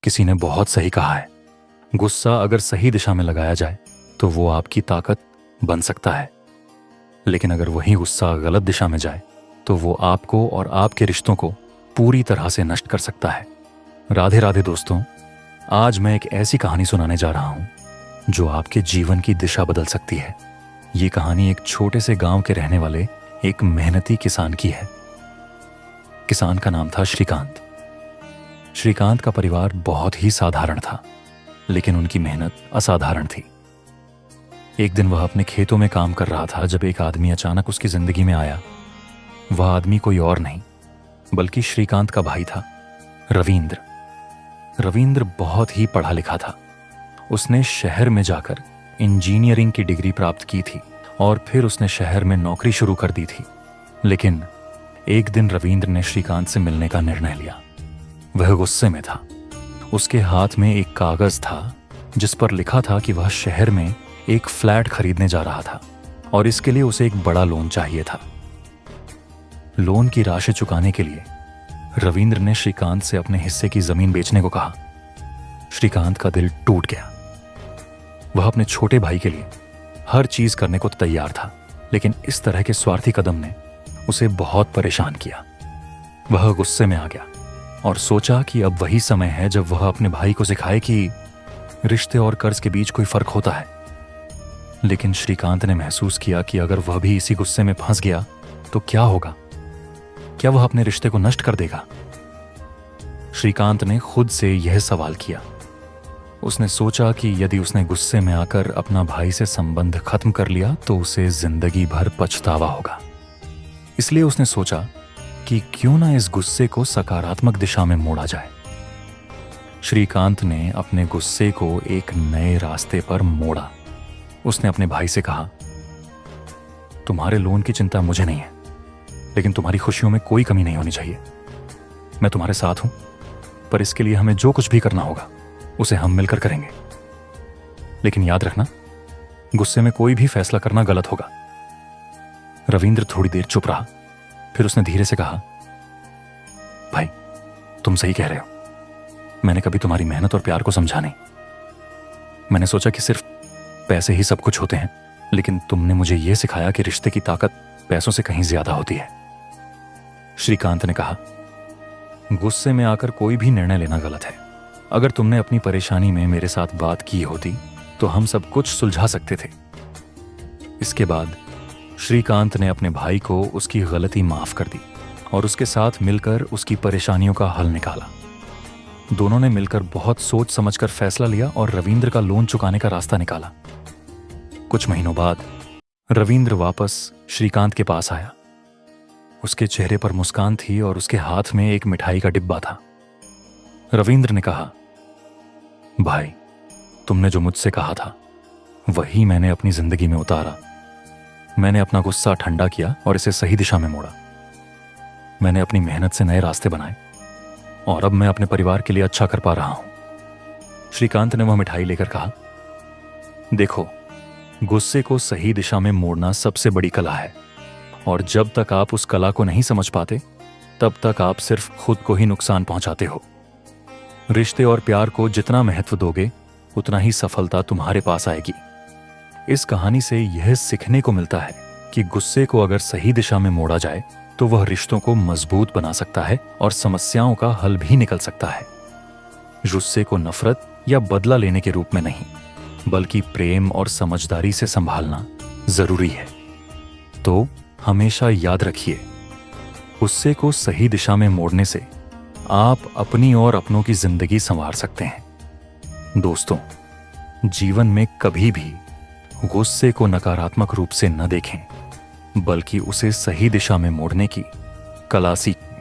किसी ने बहुत सही कहा है, गुस्सा अगर सही दिशा में लगाया जाए तो वो आपकी ताकत बन सकता है, लेकिन अगर वही गुस्सा गलत दिशा में जाए तो वो आपको और आपके रिश्तों को पूरी तरह से नष्ट कर सकता है। राधे राधे दोस्तों, आज मैं एक ऐसी कहानी सुनाने जा रहा हूं जो आपके जीवन की दिशा बदल सकती है। ये कहानी एक छोटे से गांव के रहने वाले एक मेहनती किसान की है। किसान का नाम था श्रीकांत। श्रीकांत का परिवार बहुत ही साधारण था, लेकिन उनकी मेहनत असाधारण थी। एक दिन वह अपने खेतों में काम कर रहा था जब एक आदमी अचानक उसकी जिंदगी में आया। वह आदमी कोई और नहीं बल्कि श्रीकांत का भाई था, रविंद्र। रविंद्र बहुत ही पढ़ा लिखा था। उसने शहर में जाकर इंजीनियरिंग की डिग्री प्राप्त की थी और फिर उसने शहर में नौकरी शुरू कर दी थी। लेकिन एक दिन रविंद्र ने श्रीकांत से मिलने का निर्णय लिया। वह गुस्से में था। उसके हाथ में एक कागज था जिस पर लिखा था कि वह शहर में एक फ्लैट खरीदने जा रहा था और इसके लिए उसे एक बड़ा लोन चाहिए था। लोन की राशि चुकाने के लिए रविंद्र ने श्रीकांत से अपने हिस्से की जमीन बेचने को कहा। श्रीकांत का दिल टूट गया। वह अपने छोटे भाई के लिए हर चीज करने को तैयार था, लेकिन इस तरह के स्वार्थी कदम ने उसे बहुत परेशान किया। वह गुस्से में आ गया और सोचा कि अब वही समय है जब वह अपने भाई को सिखाए कि रिश्ते और कर्ज के बीच कोई फर्क होता है। लेकिन श्रीकांत ने महसूस किया कि अगर वह भी इसी गुस्से में फंस गया तो क्या होगा? क्या वह अपने रिश्ते को नष्ट कर देगा? श्रीकांत ने खुद से यह सवाल किया। उसने सोचा कि यदि उसने गुस्से में आकर अपना भाई से संबंध खत्म कर लिया तो उसे जिंदगी भर पछतावा होगा। इसलिए उसने सोचा कि क्यों ना इस गुस्से को सकारात्मक दिशा में मोड़ा जाए। श्रीकांत ने अपने गुस्से को एक नए रास्ते पर मोड़ा। उसने अपने भाई से कहा, तुम्हारे लोन की चिंता मुझे नहीं है, लेकिन तुम्हारी खुशियों में कोई कमी नहीं होनी चाहिए। मैं तुम्हारे साथ हूं, पर इसके लिए हमें जो कुछ भी करना होगा उसे हम मिलकर करेंगे। लेकिन याद रखना, गुस्से में कोई भी फैसला करना गलत होगा। रविंद्र थोड़ी देर चुप रहा, फिर उसने धीरे से कहा, भाई तुम सही कह रहे हो। मैंने कभी तुम्हारी मेहनत और प्यार को समझा नहीं। मैंने सोचा कि सिर्फ पैसे ही सब कुछ होते हैं, लेकिन तुमने मुझे यह सिखाया कि रिश्ते की ताकत पैसों से कहीं ज्यादा होती है। श्रीकांत ने कहा, गुस्से में आकर कोई भी निर्णय लेना गलत है। अगर तुमने अपनी परेशानी में मेरे साथ बात की होती तो हम सब कुछ सुलझा सकते थे। इसके बाद श्रीकांत ने अपने भाई को उसकी गलती माफ कर दी और उसके साथ मिलकर उसकी परेशानियों का हल निकाला। दोनों ने मिलकर बहुत सोच समझकर फैसला लिया और रविंद्र का लोन चुकाने का रास्ता निकाला। कुछ महीनों बाद रविंद्र वापस श्रीकांत के पास आया। उसके चेहरे पर मुस्कान थी और उसके हाथ में एक मिठाई का डिब्बा था। रविंद्र ने कहा, भाई तुमने जो मुझसे कहा था वही मैंने अपनी जिंदगी में उतारा। मैंने अपना गुस्सा ठंडा किया और इसे सही दिशा में मोड़ा। मैंने अपनी मेहनत से नए रास्ते बनाए और अब मैं अपने परिवार के लिए अच्छा कर पा रहा हूं। श्रीकांत ने वह मिठाई लेकर कहा, देखो, गुस्से को सही दिशा में मोड़ना सबसे बड़ी कला है और जब तक आप उस कला को नहीं समझ पाते तब तक आप सिर्फ खुद को ही नुकसान पहुंचाते हो। रिश्ते और प्यार को जितना महत्व दोगे उतना ही सफलता तुम्हारे पास आएगी। इस कहानी से यह सीखने को मिलता है कि गुस्से को अगर सही दिशा में मोड़ा जाए तो वह रिश्तों को मजबूत बना सकता है और समस्याओं का हल भी निकल सकता है। गुस्से को नफरत या बदला लेने के रूप में नहीं, बल्कि प्रेम और समझदारी से संभालना जरूरी है। तो हमेशा याद रखिए, गुस्से को सही दिशा में मोड़ने से आप अपनी और अपनों की जिंदगी संवार सकते हैं। दोस्तों, जीवन में कभी भी गुस्से को नकारात्मक रूप से न देखें, बल्कि उसे सही दिशा में मोड़ने की कला सीखें।